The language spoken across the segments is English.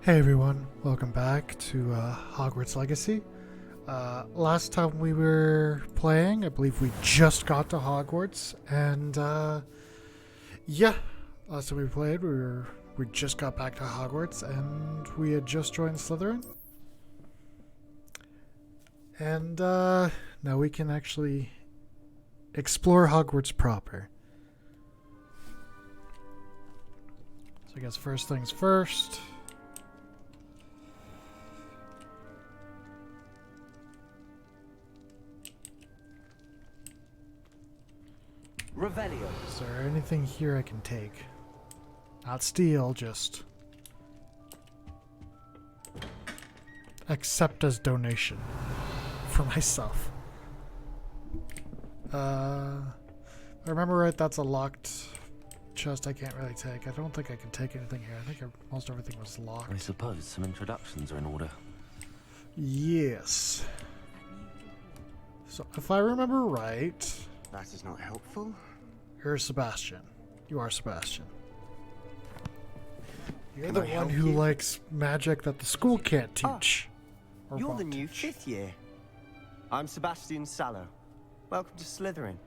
Hey everyone, welcome back to Hogwarts Legacy. Last time we were playing, I believe we just got to Hogwarts, and yeah, last time we played, we just got back to Hogwarts, and we had just joined Slytherin, and now we can actually explore Hogwarts proper. So I guess first things first. Revelio. Is there anything here I can take? Not steal, just accept as donation for myself. If I remember right, that's a locked chest I can't really take. I don't think I can take anything here. I think most everything was locked. I suppose some introductions are in order. Yes. So if I remember right, That is not helpful. you're Sebastian. You are Sebastian. You're Can the I one help who you? likes magic that the school can't teach. Or You're the won't new teach. 5th year. I'm Sebastian Sallow. Welcome to Slytherin.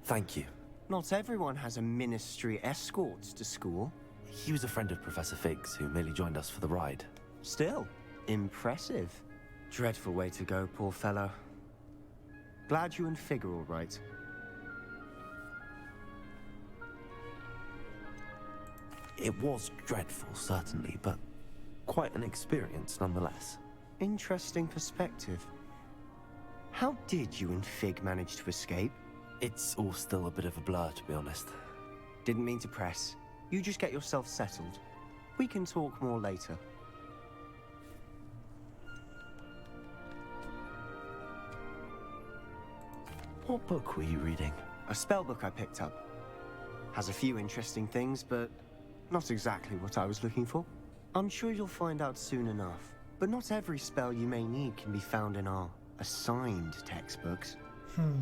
Thank you. Not everyone has a ministry escort to school. He was a friend of Professor Fig's who merely joined us for the ride. Still, impressive. Dreadful way to go, poor fellow. Glad you and Fig are all right. It was dreadful, certainly, but quite an experience nonetheless. Interesting perspective. How did you and Fig manage to escape? It's all still a bit of a blur, to be honest. Didn't mean to press. You just get yourself settled. We can talk more later. What book were you reading? A spellbook I picked up. Has a few interesting things, but not exactly what I was looking for. I'm sure you'll find out soon enough. But not every spell you may need can be found in our assigned textbooks. Are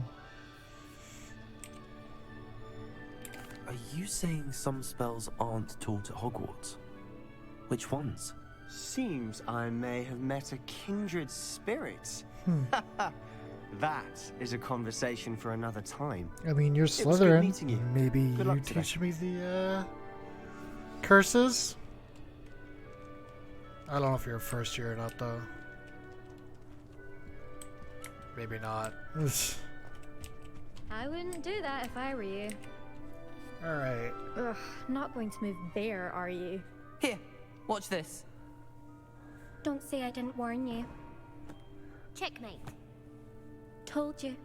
you saying some spells aren't taught at Hogwarts? Which ones? Seems I may have met a kindred spirit. That is a conversation for another time. I mean, you're was good Slytherin. meeting you. Maybe Good you luck today. teach me the curses. I don't know if you're a first year or not, though. Maybe not. I wouldn't do that if I were you. All right. Ugh, not going to move there, are you? Here, watch this. Don't say I didn't warn you. Checkmate. Told you.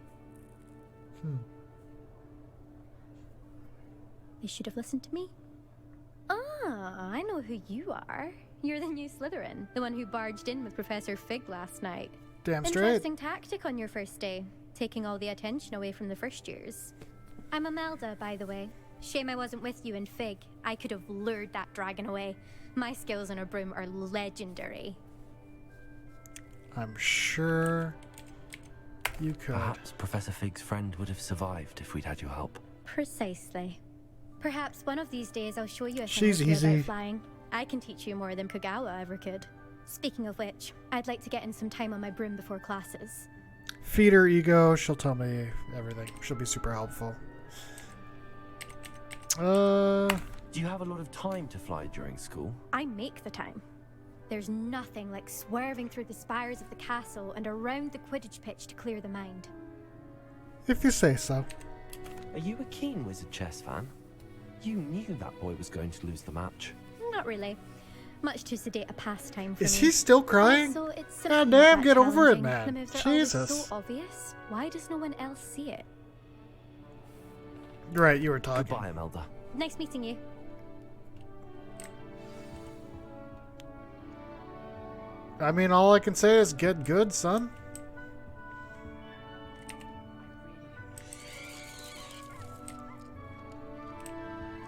You should have listened to me. Ah, I know who you are. You're the new Slytherin, the one who barged in with Professor Fig last night. Damn straight. Interesting tactic on your first day, taking all the attention away from the first years. I'm Imelda, by the way. Shame I wasn't with you in Fig. I could have lured that dragon away. My skills on a broom are legendary. I'm sure you could. Perhaps Professor Fig's friend would have survived if we'd had your help. Precisely. Perhaps one of these days I'll show you a She's thing or two easy. about flying. I can teach you more than Kogawa ever could. Speaking of which, I'd like to get in some time on my broom before classes. Feed her ego. She'll tell me everything. She'll be super helpful. Do you have a lot of time to fly during school? I make the time. There's nothing like swerving through the spires of the castle and around the Quidditch pitch to clear the mind. If you say so. Are you a keen Wizard chess fan? You knew that boy was going to lose the match. Not really. Much too sedate a pastime for Is me. he still crying? Also, it's God something damn, that get over it, challenging. man. The moves are always Jesus. so obvious. Why does no one else see it? Right, you were talking. Goodbye, Imelda. Nice meeting you. I mean, all I can say is get good, son.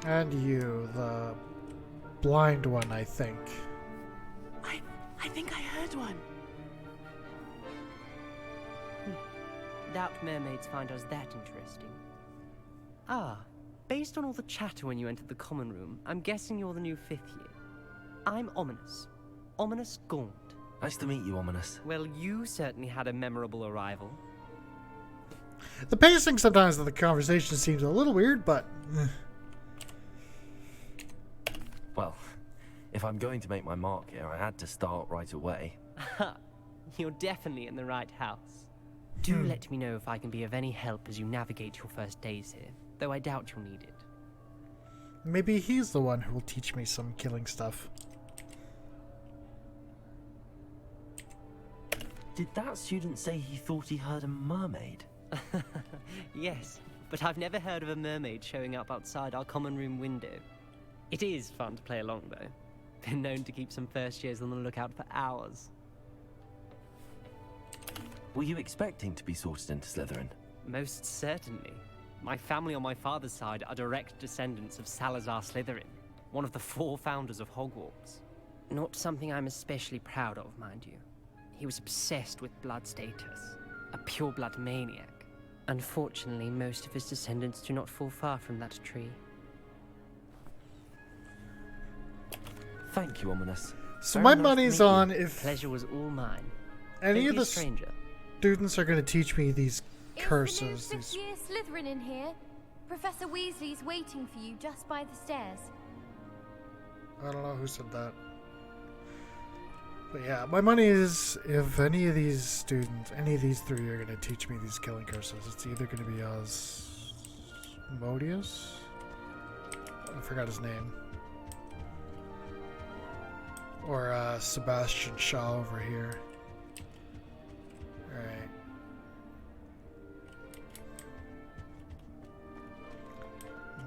And you, the blind one, I think. I think I heard one. Doubt mermaids find us that interesting. Ah, based on all the chatter when you entered the common room, I'm guessing you're the new 5th year. I'm Ominous. Ominous Gaunt. Nice to meet you, Ominous. Well, you certainly had a memorable arrival. The pacing sometimes of the conversation seems a little weird, but Well, if I'm going to make my mark here, I had to start right away. You're definitely in the right house. Do let me know if I can be of any help as you navigate your first days here, though I doubt you'll need it. maybe he's the one who will teach me some killing stuff. Did that student say he thought he heard a mermaid? Yes, but I've never heard of a mermaid showing up outside our common room window. It is fun to play along, though. Been known to keep some first years on the lookout for hours. Were you expecting to be sorted into Slytherin? Most certainly. My family on my father's side are direct descendants of Salazar Slytherin, one of the 4 founders of Hogwarts. Not something I'm especially proud of, mind you. He was obsessed with blood status, a pure-blood maniac. Unfortunately, most of his descendants do not fall far from that tree. Thank you, Ominous. So Very my nice to money's meet you. on if Pleasure was all mine. any Don't of be the a stranger. students are going to teach me these curses. Is the new These... fifth year Slytherin in here? Professor Weasley's waiting for you just by the stairs. I don't know who said that. But yeah, my money is if any of these students, any of these 3 are going to teach me these killing curses. It's either going to be Osmodeus? I forgot his name. Or Sebastian Shaw over here. Alright.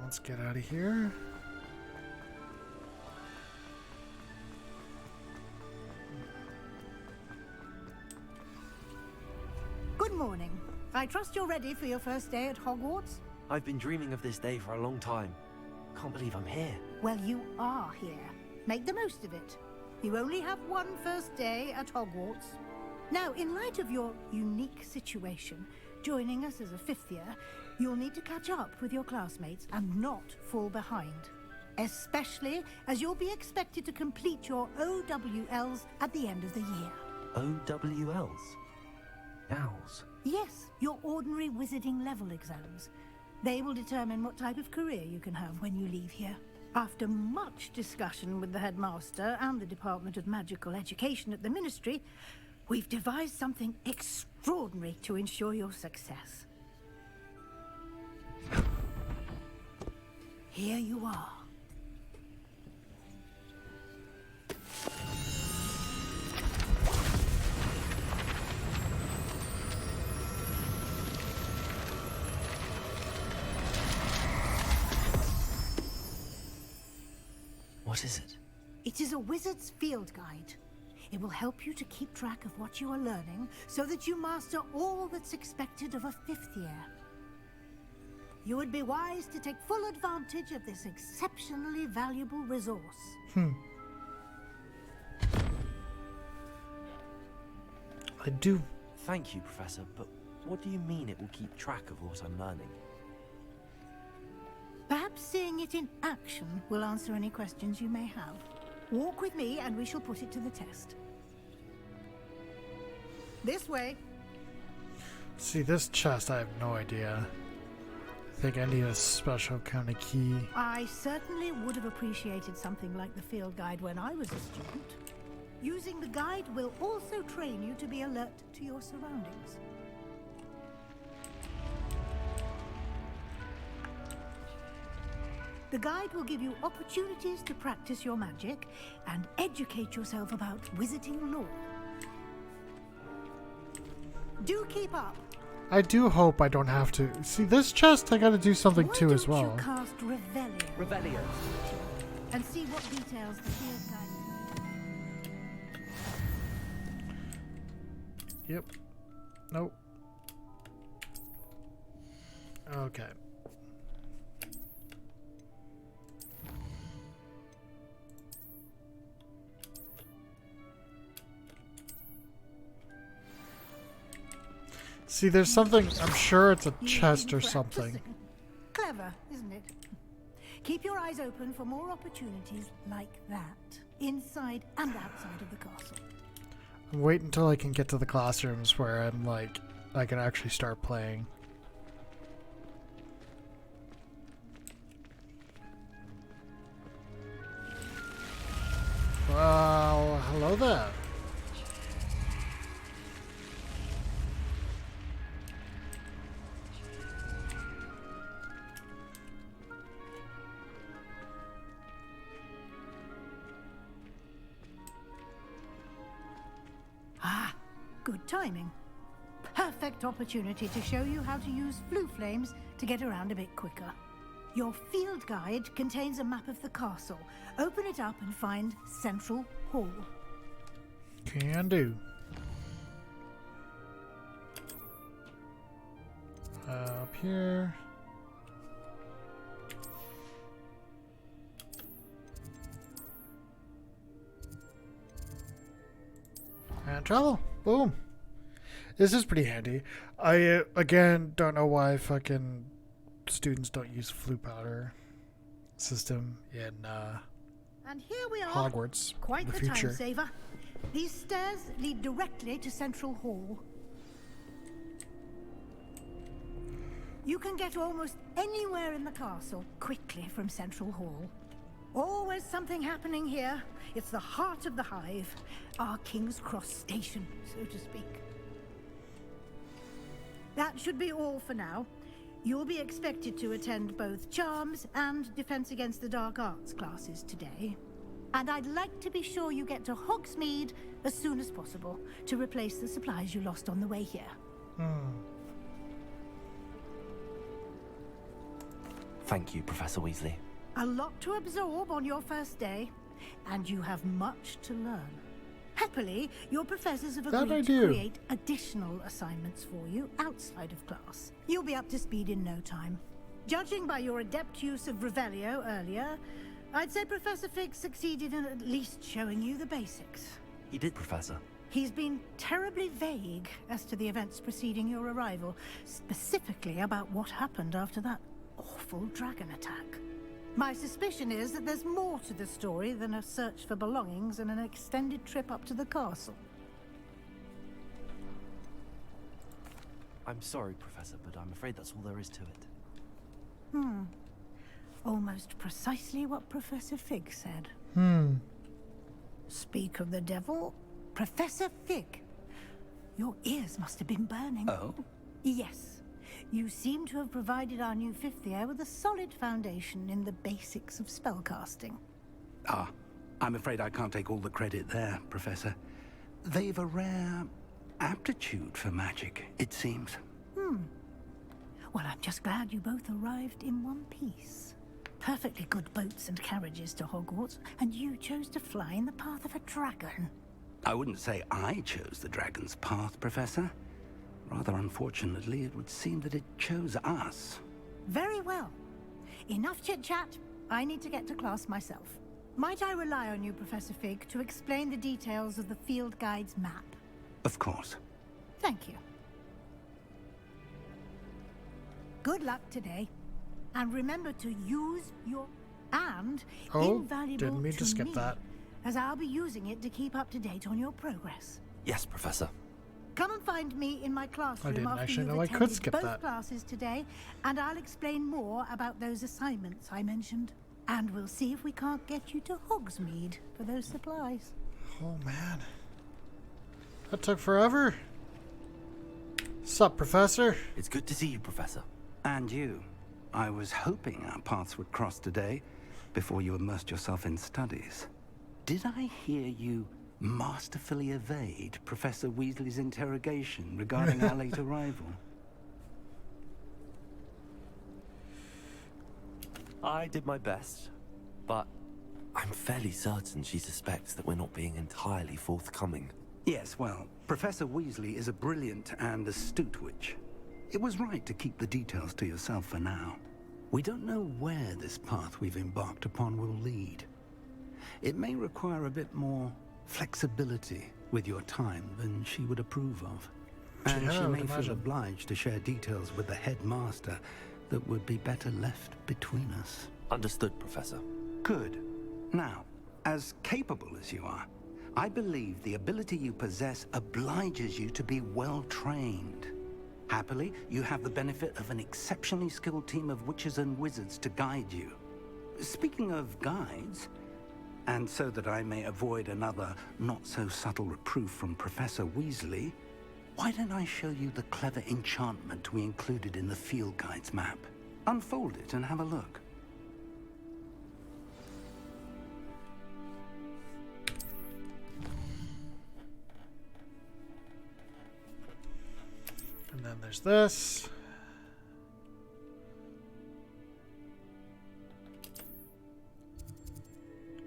Let's get out of here. Good morning. I trust you're ready for your first day at Hogwarts? I've been dreaming of this day for a long time. Can't believe I'm here. Well, you are here. Make the most of it. You only have one first day at Hogwarts. Now, in light of your unique situation, joining us as a 5th year, you'll need to catch up with your classmates and not fall behind. Especially as you'll be expected to complete your OWLs at the end of the year. OWLs? Owls. Yes, your ordinary wizarding level exams. They will determine what type of career you can have when you leave here. After much discussion with the headmaster and the Department of Magical Education at the Ministry, we've devised something extraordinary to ensure your success. Here you are. What is it? It is a wizard's field guide. It will help you to keep track of what you are learning so that you master all that's expected of a 5th year. You would be wise to take full advantage of this exceptionally valuable resource. I do. Thank you, Professor, but what do you mean it will keep track of what I'm learning? Perhaps seeing it in action will answer any questions you may have. Walk with me and we shall put it to the test. This way. See, this chest, I have no idea. I think I need a special kind of key. I certainly would have appreciated something like the field guide when I was a student. Using the guide will also train you to be alert to your surroundings. The guide will give you opportunities to practice your magic and educate yourself about wizarding lore. Do keep up. I do hope I don't have to. See, this chest, I gotta do something Why too as don't well. you cast Revelio Revelio. and see what details the field guide. Yep. Nope. Okay. See, there's something, I'm sure it's a chest or something. Practicing. Clever, isn't it? Keep your eyes open for more opportunities like that. inside and outside of the castle. Wait until I can get to the classrooms where I'm like, I can actually start playing. Well, hello there. Ah, good timing. Perfect opportunity to show you how to use flue flames to get around a bit quicker. Your field guide contains a map of the castle. Open it up and find Central Hall. Can do. Up here. And travel. Boom. This is pretty handy. I, again, don't know why fucking students don't use flue powder system in And here we are. Hogwarts Quite in the the future. time saver. These stairs lead directly to Central Hall. You can get almost anywhere in the castle quickly from Central Hall. Always something happening here. It's the heart of the hive, our King's Cross station, so to speak. That should be all for now. You'll be expected to attend both Charms and Defense Against the Dark Arts classes today. And I'd like to be sure you get to Hogsmeade as soon as possible to replace the supplies you lost on the way here. Thank you, Professor Weasley. A lot to absorb on your first day, and you have much to learn. Happily, your professors have That I agreed do. to create additional assignments for you outside of class. You'll be up to speed in no time. Judging by your adept use of Revelio earlier, I'd say Professor Fig succeeded in at least showing you the basics. He did, Professor. He's been terribly vague as to the events preceding your arrival, specifically about what happened after that awful dragon attack. My suspicion is that there's more to the story than a search for belongings and an extended trip up to the castle. I'm sorry, Professor, but I'm afraid that's all there is to it. Almost precisely what Professor Fig said. Speak of the devil, Professor Fig. Your ears must have been burning. Oh? Yes. You seem to have provided our new fifth year with a solid foundation in the basics of spellcasting. Ah, I'm afraid I can't take all the credit there, Professor. They've a rare aptitude for magic, it seems. Well, I'm just glad you both arrived in one piece. Perfectly good boats and carriages to Hogwarts, and you chose to fly in the path of a dragon. I wouldn't say I chose the dragon's path, Professor. Rather unfortunately, it would seem that it chose us. Very well. Enough chit-chat. I need to get to class myself. Might I rely on you, Professor Fig, to explain the details of the field guide's map? Of course. Thank you. Good luck today. And remember to use your invaluable didn't mean to skip me, that. as I'll be using it to keep up to date on your progress. Yes, Professor. Come and find me in my classroom didn't after actually you've know I could attended skip both that. classes today, and I'll explain more about those assignments I mentioned. And we'll see if we can't get you to Hogsmeade for those supplies. Oh man. That took forever. Sup, Professor? It's good to see you, Professor. And you. I was hoping our paths would cross today, before you immersed yourself in studies. Did I hear you masterfully evade Professor Weasley's interrogation regarding our late arrival? I did my best, but I'm fairly certain she suspects that we're not being entirely forthcoming. Yes, well, Professor Weasley is a brilliant and astute witch. It was right to keep the details to yourself for now. We don't know where this path we've embarked upon will lead. It may require a bit more flexibility with your time than she would approve of. And Yeah, she I would may feel imagine. obliged to share details with the headmaster that would be better left between us. Understood, Professor. Good. Now, As capable as you are, I believe the ability you possess obliges you to be well trained. Happily, you have the benefit of an exceptionally skilled team of witches and wizards to guide you. Speaking of guides, and so that I may avoid another not-so-subtle reproof from Professor Weasley, why don't I show you the clever enchantment we included in the field guide's map? Unfold it and have a look. And then there's this.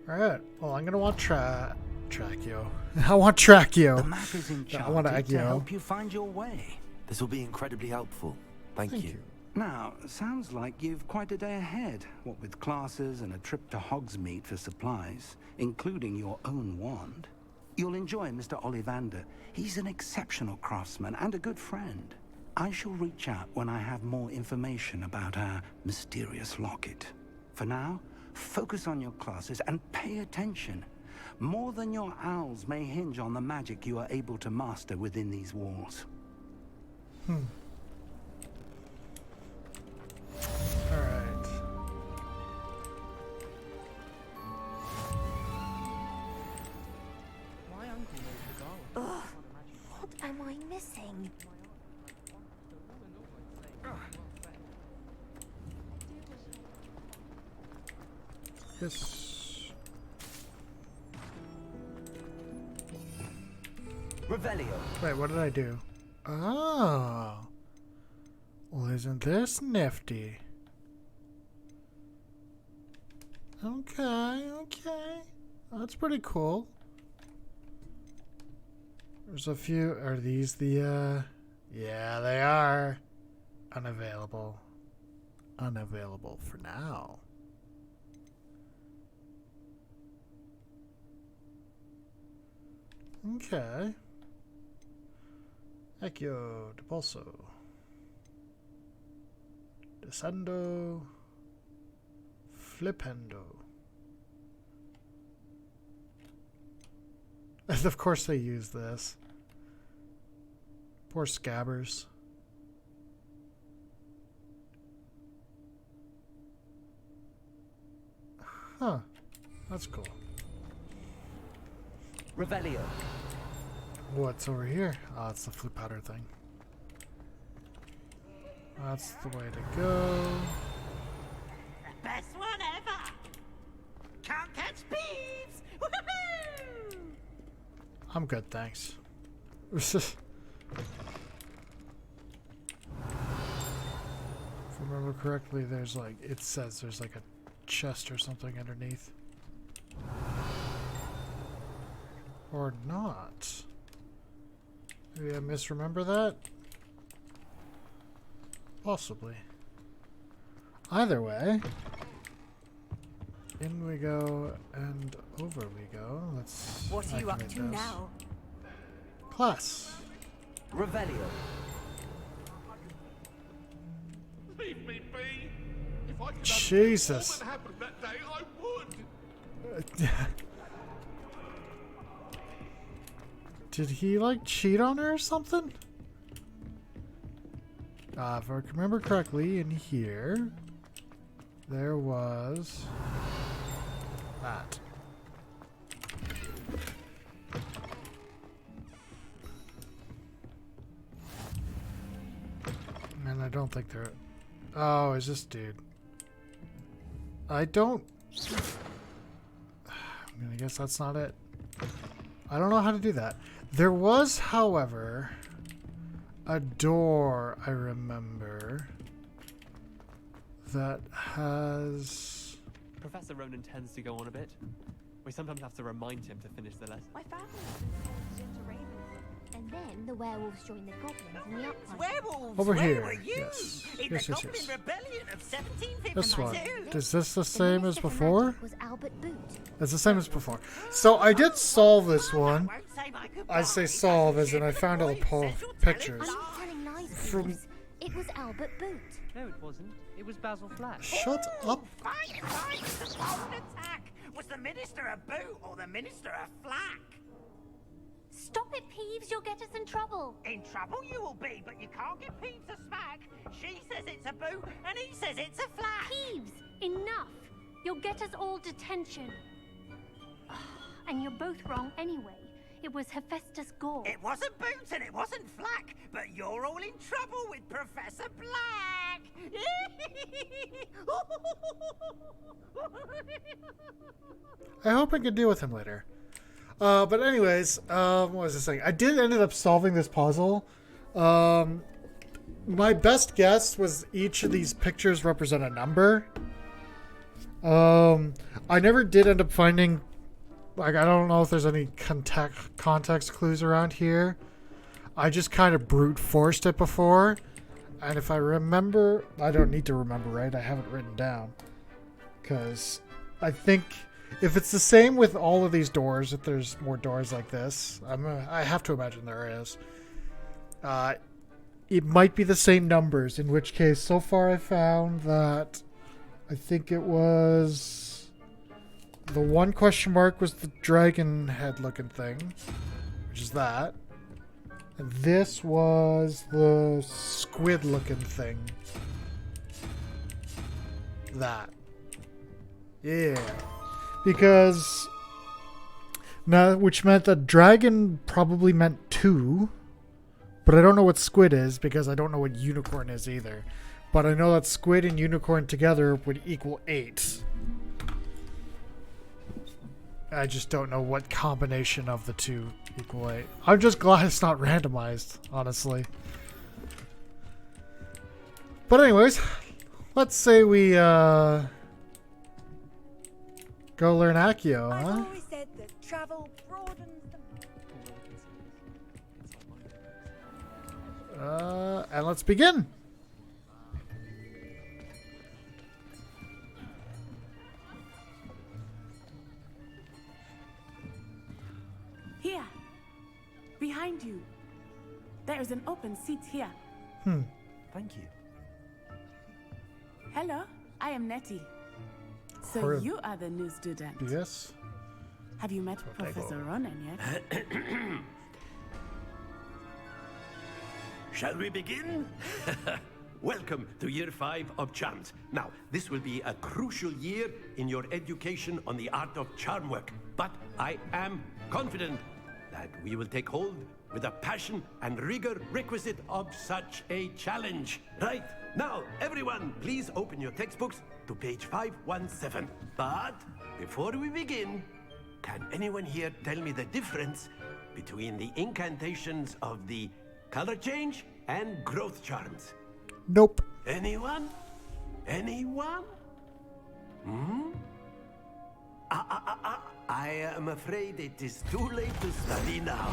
Alright, well, I'm gonna want Tracheo. I want Tracheo. The map is I want enchanted to Accio. help you find your way. This will be incredibly helpful. Thank you. Now, sounds like you've quite a day ahead, what with classes and a trip to Hogsmeade for supplies, including your own wand. You'll enjoy Mr. Ollivander. He's an exceptional craftsman and a good friend. I shall reach out when I have more information about our mysterious locket. For now, focus on your classes and pay attention. More than your owls may hinge on the magic you are able to master within these walls. Alright. What am I missing? Yes. Revelio. Wait, what did I do? Oh. Well, isn't this nifty? Okay, okay. That's pretty cool. There's a few. Are these the, yeah, they are. Unavailable. Unavailable for now. Okay. Accio, Depulso. Descendo. Flipendo. And of course they use this. Poor scabbers. Huh. That's cool. Revelio. What's over here? Oh, it's the flip powder thing. That's the way to go. Best one ever! Can't catch thieves! Woohoo! I'm good, thanks. If I remember correctly, there's like, it says there's like a chest or something underneath. Or not. Maybe I misremember that? Possibly. Either way, in we go and over we go. Let's. What are you up activate to those. now? Class. Revelio. Leave me be. If I could Jesus. what happened that day, I would. Did he like cheat on her or something? If I remember correctly, in here there was that. And I don't think there. Oh, is this dude? I don't. I guess that's not it. I don't know how to do that. There was, however, a door I remember that has. Professor Ronan tends to go on a bit. We sometimes have to remind him to finish the lesson. My family was into ravens. And then the werewolves joined the goblins in the uprising. Werewolves! Over where here, were you? yes. In Yes, the yes, Goblin yes. Rebellion of 1752. This one. Is this the The same as Minister for before? Magic was Albert Boot. It's the same as before. So I did solve this one. Won't say my I goodbyes, say solve as in I found all the pictures. I'm not telling lies, From- James. It was Albert Boot. No, it wasn't. It was Basil Flash. Shut up. Fine, fine, the golden attack. Was the Minister a boot or the Minister a flack? Stop it, Peeves. You'll get us in trouble. In trouble you will be, but you can't get Peeves a smack. She says it's a boot, and he says it's a flack. Peeves, enough. You'll get us all detention. And you're both wrong anyway. It was Hephaestus Gore. It wasn't boot and it wasn't flack, but you're all in trouble with Professor Black. I hope I can deal with him later. But anyways, what was I saying? I did end up solving this puzzle. My best guess was each of these pictures represent a number. I never did end up finding, like, I don't know if there's any context clues around here. I just kind of brute forced it before. And if I remember, I don't need to remember, right? I have it written down. Because I think if it's the same with all of these doors, if there's more doors like this, I have to imagine there is. It might be the same numbers, in which case, so far I found that I think it was the one question mark was the dragon head looking thing, which is that. And this was the squid looking thing. That. Yeah. Because now, which meant that dragon probably meant 2, but I don't know what squid is because I don't know what unicorn is either. But I know that squid and unicorn together would equal 8. I just don't know what combination of the two equal 8. I'm just glad it's not randomized, honestly. But anyways, let's say we go learn Accio, I've huh? always said that travel broadens the... And let's begin. Here, behind you. There is an open seat here. Thank you. Hello, I am Nettie. So Her- you are the new student. Yes. Have you met Professor Ronan yet? Shall we begin? Welcome to Year 5 of Charms. Now, this will be a crucial year in your education on the art of charm work. But I am confident that we will take hold with the passion and rigor requisite of such a challenge. Right, now, everyone, please open your textbooks to page 517. But before we begin, can anyone here tell me the difference between the incantations of the color change and growth charms? Nope. Anyone? Anyone? I am afraid it is too late to study now.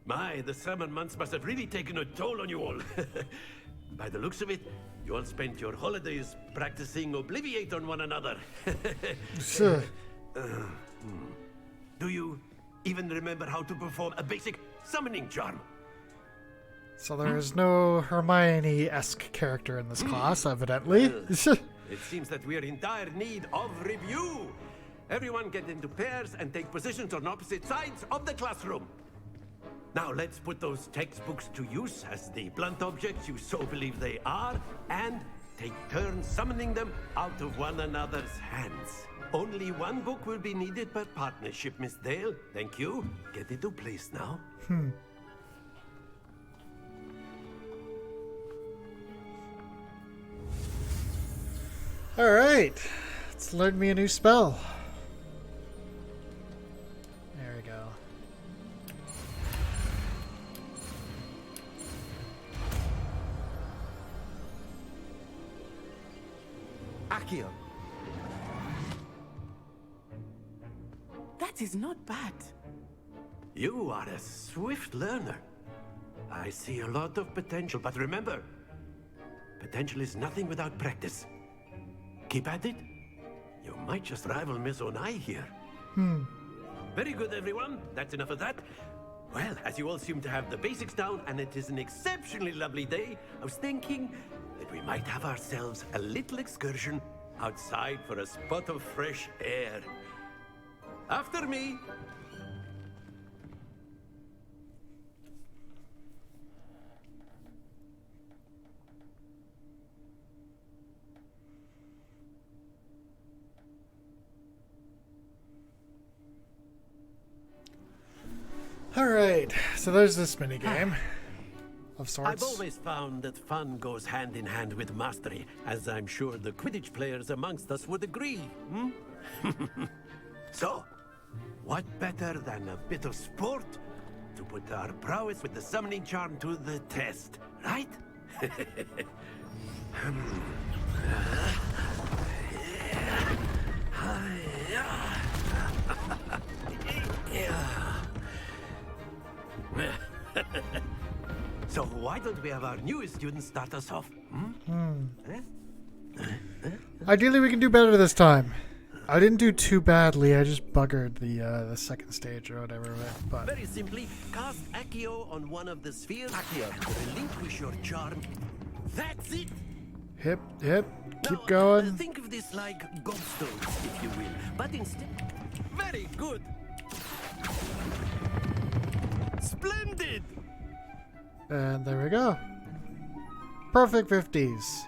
My, the summer months must have really taken a toll on you all. By the looks of it, you all spent your holidays practicing Obliviate on one another. Sure. Do you even remember how to perform a basic summoning charm? So there is no Hermione-esque character in this class, evidently. It seems that we are in dire need of review. Everyone get into pairs and take positions on opposite sides of the classroom. Now let's put those textbooks to use as the blunt objects you so believe they are, and take turns summoning them out of one another's hands. Only one book will be needed per partnership, Miss Dale. Thank you. Get into place now. Alright. Let's learn me a new spell. There we go. Accio. That is not bad. You are a swift learner. I see a lot of potential, but remember, potential is nothing without practice. Keep at it. You might just rival Miss Onai here. Very good, everyone. That's enough of that. Well, as you all seem to have the basics down, and it is an exceptionally lovely day, I was thinking that we might have ourselves a little excursion outside for a spot of fresh air. After me. Alright, so there's this mini game of I've sorts. always found that fun goes hand in hand with mastery, as I'm sure the Quidditch players amongst us would agree. So, what better than a bit of sport to put our prowess with the summoning charm to the test, right? So why don't we have our newest student start us off? Ideally, we can do better this time. I didn't do too badly. I just buggered the second stage or whatever. But Very simply, cast Accio on one of the spheres and relinquish your charm. That's it! hip, keep Now, going. Think of this like gobstones, if you will. But instead... Very good! Splendid! And there we go. Perfect 50s.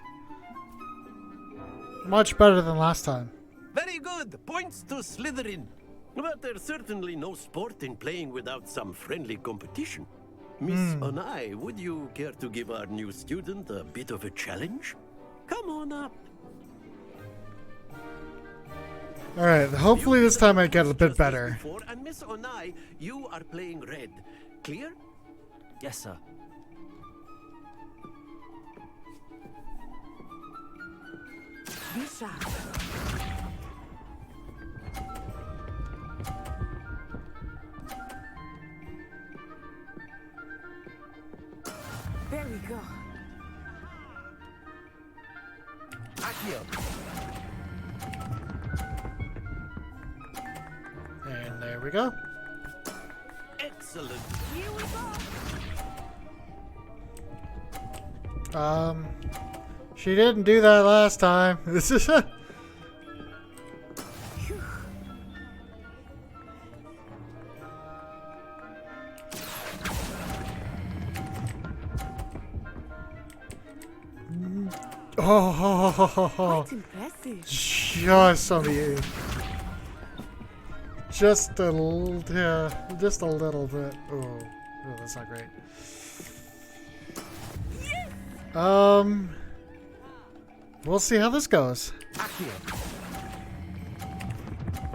Much better than last time. Very good! Points to Slytherin. But there's certainly no sport in playing without some friendly competition. Miss Onai, would you care to give our new student a bit of a challenge? Come on up. Alright, hopefully this time I get a bit better. And Miss Onai, you are playing red. Clear? Yes, sir. Be sharp. There we go. And there we go. Excellent. Here we go. She didn't do that last time. This is Quite impressive. just on the edge. Just a little, yeah, just a little bit. Oh, that's not great. We'll see how this goes.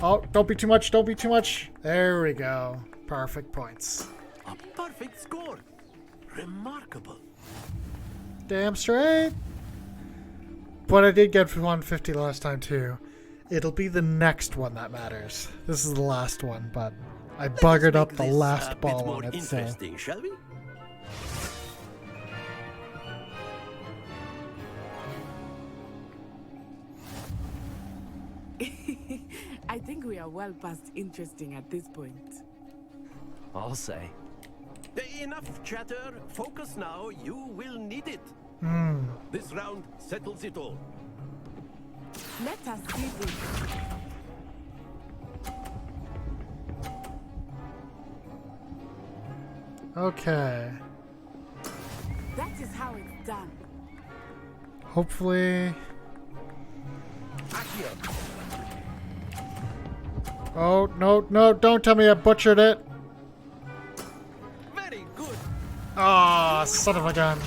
Oh, don't be too much, don't be too much. There we go. Perfect points. A perfect score. Remarkable. Damn straight. But I did get 150 last time too. It'll be the next one that matters. This is the last one, but I buggered up the last ball on it, so. Interesting, shall we? I think we are well past interesting at this point. I'll say. Enough chatter. Focus now. You will need it. This round settles it all. Let us see this. Okay. That is how it's done. Hopefully. Oh, no, don't tell me I butchered it. Very good. Ah, son of a gun.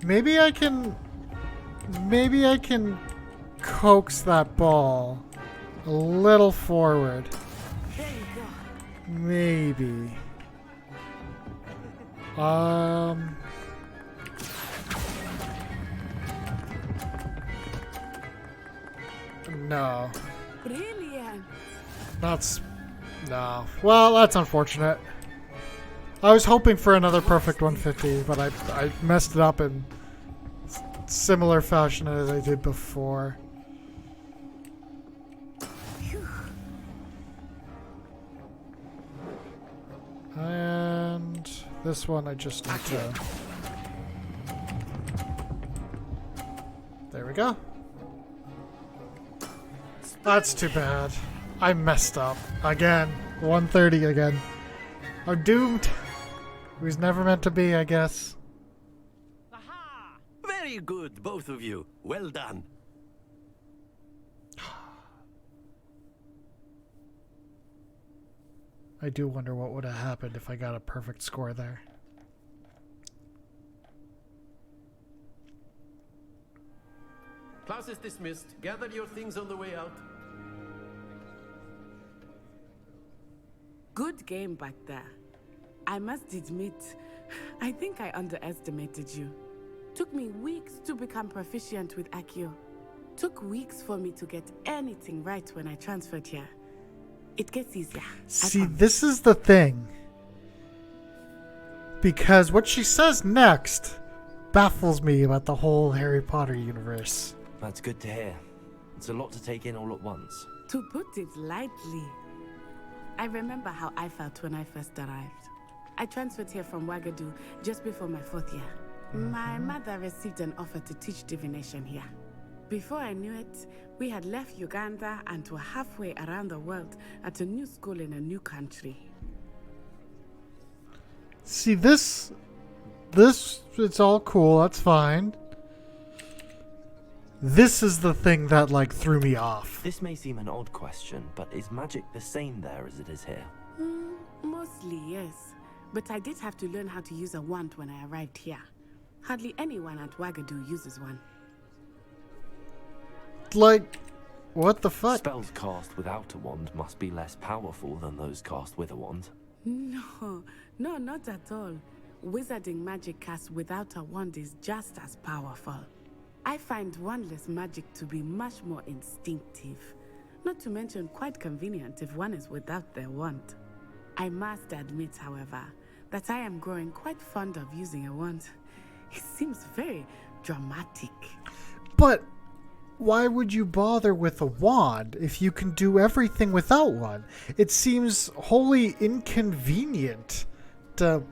Maybe I can coax that ball a little forward. There you go. Maybe. No. Brilliant. No. Well, that's unfortunate. I was hoping for another perfect 150, but I messed it up in similar fashion as I did before. And this one I just need to... There we go. That's too bad. I messed up. Again. 130 again. I'm doomed. It was never meant to be, I guess. Very good, both of you. Well done. I do wonder what would have happened if I got a perfect score there. Class is dismissed. Gather your things on the way out. Good game back there. I must admit, I think I underestimated you. Took me weeks to become proficient with Accio. Took weeks for me to get anything right when I transferred here. It gets easier. See, this is the thing. Because what she says next baffles me about the whole Harry Potter universe. That's good to hear. It's a lot to take in all at once. To put it lightly, I remember how I felt when I first arrived. I transferred here from Wagadu just before my 4th year. My mother received an offer to teach divination here. Before I knew it, we had left Uganda and were halfway around the world at a new school in a new country. See, this, it's all cool, that's fine. This is the thing that, like, threw me off. This may seem an odd question, but is magic the same there as it is here? Mostly, yes. But I did have to learn how to use a wand when I arrived here. Hardly anyone at Wagadu uses one. Like, what the fuck? Spells cast without a wand must be less powerful than those cast with a wand. No, not at all. Wizarding magic cast without a wand is just as powerful. I find wandless magic to be much more instinctive. Not to mention quite convenient if one is without their wand. I must admit, however, that I am growing quite fond of using a wand. It seems very dramatic. But why would you bother with a wand if you can do everything without one? It seems wholly inconvenient to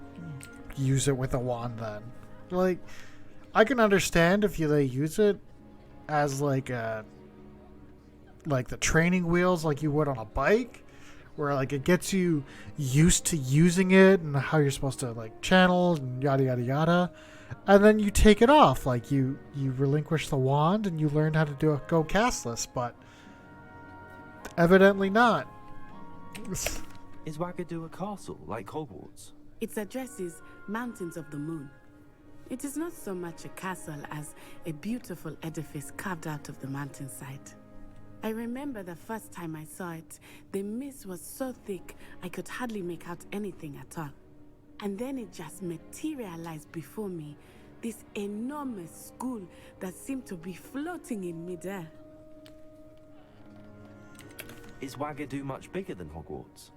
use it with a wand then. Like, I can understand if they use it as like the training wheels like you would on a bike, where like it gets you used to using it and how you're supposed to like channel and yada yada yada, and then you take it off, like you relinquish the wand and you learn how to go castless, but evidently not. Is Wagadu a castle like Hogwarts? Its address is Mountains of the Moon. It is not so much a castle as a beautiful edifice carved out of the mountainside. I remember the first time I saw it, the mist was so thick I could hardly make out anything at all. And then it just materialized before me, this enormous school that seemed to be floating in midair. Is Wagadu much bigger than Hogwarts?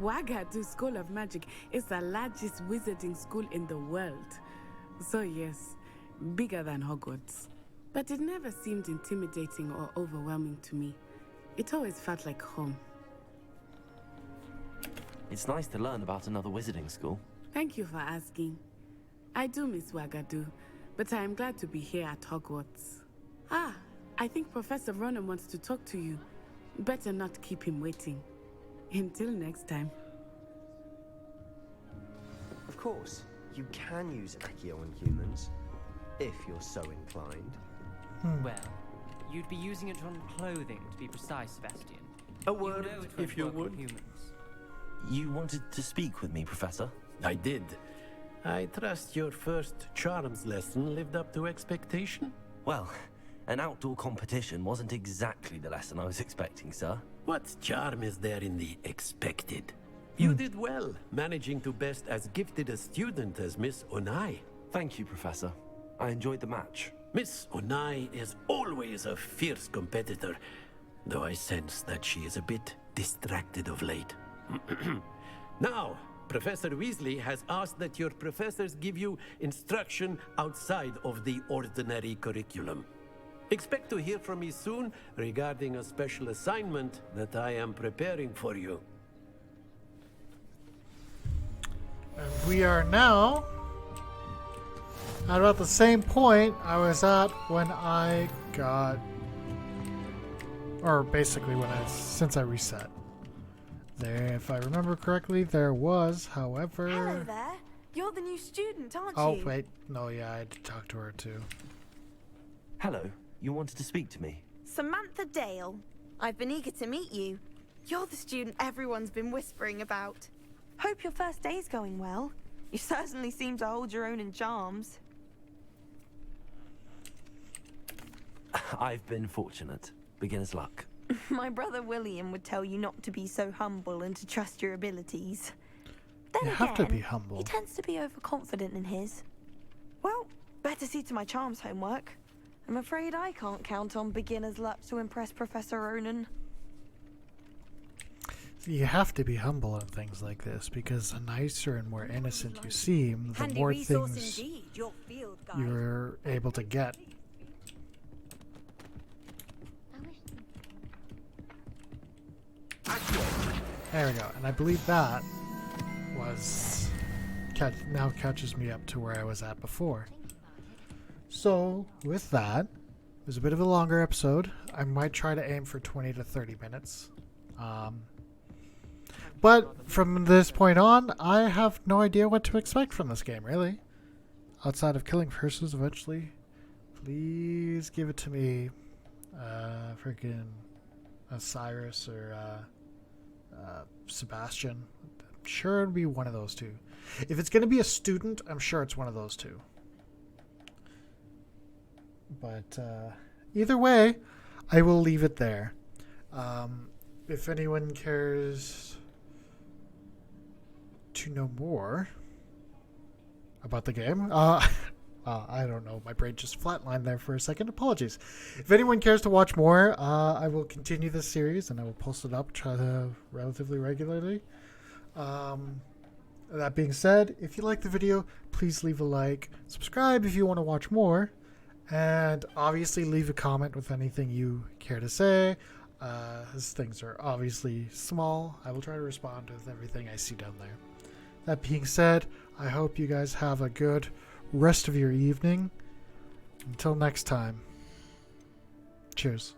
Wagadu School of Magic is the largest wizarding school in the world. So yes, bigger than Hogwarts. But it never seemed intimidating or overwhelming to me. It always felt like home. It's nice to learn about another wizarding school. Thank you for asking. I do miss Wagadu, but I am glad to be here at Hogwarts. Ah, I think Professor Ronan wants to talk to you. Better not keep him waiting. Until next time. Of course, you can use Accio on humans, if you're so inclined. Well, you'd be using it on clothing, to be precise, Sebastian. A word, You know it won't if you work on would. humans. You wanted to speak with me, Professor? I did. I trust your first charms lesson lived up to expectation? Well, an outdoor competition wasn't exactly the lesson I was expecting, sir. What charm is there in the expected? You did well, managing to best as gifted a student as Miss Onai. Thank you, Professor. I enjoyed the match. Miss Onai is always a fierce competitor, though I sense that she is a bit distracted of late. Now, Professor Weasley has asked that your professors give you instruction outside of the ordinary curriculum. Expect to hear from me soon regarding a special assignment that I am preparing for you. And we are now at about the same point I was at when I got Or basically since I reset. There, if I remember correctly, there was, however... Hello there. You're the new student, aren't you? Oh, wait. No, yeah, I had to talk to her too. Hello, you wanted to speak to me? Samantha Dale. I've been eager to meet you. You're the student everyone's been whispering about. Hope your first day's going well. You certainly seem to hold your own in charms. I've been fortunate. Beginner's luck. My brother William would tell you not to be so humble and to trust your abilities. Then You again, have to be humble. he tends to be overconfident in his. Well, better see to my charms homework. I'm afraid I can't count on beginner's luck to impress Professor Ronan. You have to be humble in things like this, because the nicer and more innocent you seem, the more things you're able to get. There we go, and I believe that was now catches me up to where I was at before. So with that, it was a bit of a longer episode. I might try to aim for 20 to 30 minutes. But from this point on, I have no idea what to expect from this game, really. Outside of killing curses eventually. Please give it to me. Freaking Cyrus or Sebastian. I'm sure it'll be one of those two. If it's going to be a student, I'm sure it's one of those two. But either way, I will leave it there. If anyone cares to know more about the game, I don't know. My brain just flatlined there for a second. Apologies. If anyone cares to watch more, I will continue this series and I will post it up relatively regularly. That being said, if you like the video, please leave a like. Subscribe if you want to watch more. And obviously leave a comment with anything you care to say. As things are obviously small, I will try to respond with everything I see down there. That being said, I hope you guys have a good rest of your evening. Until next time, cheers.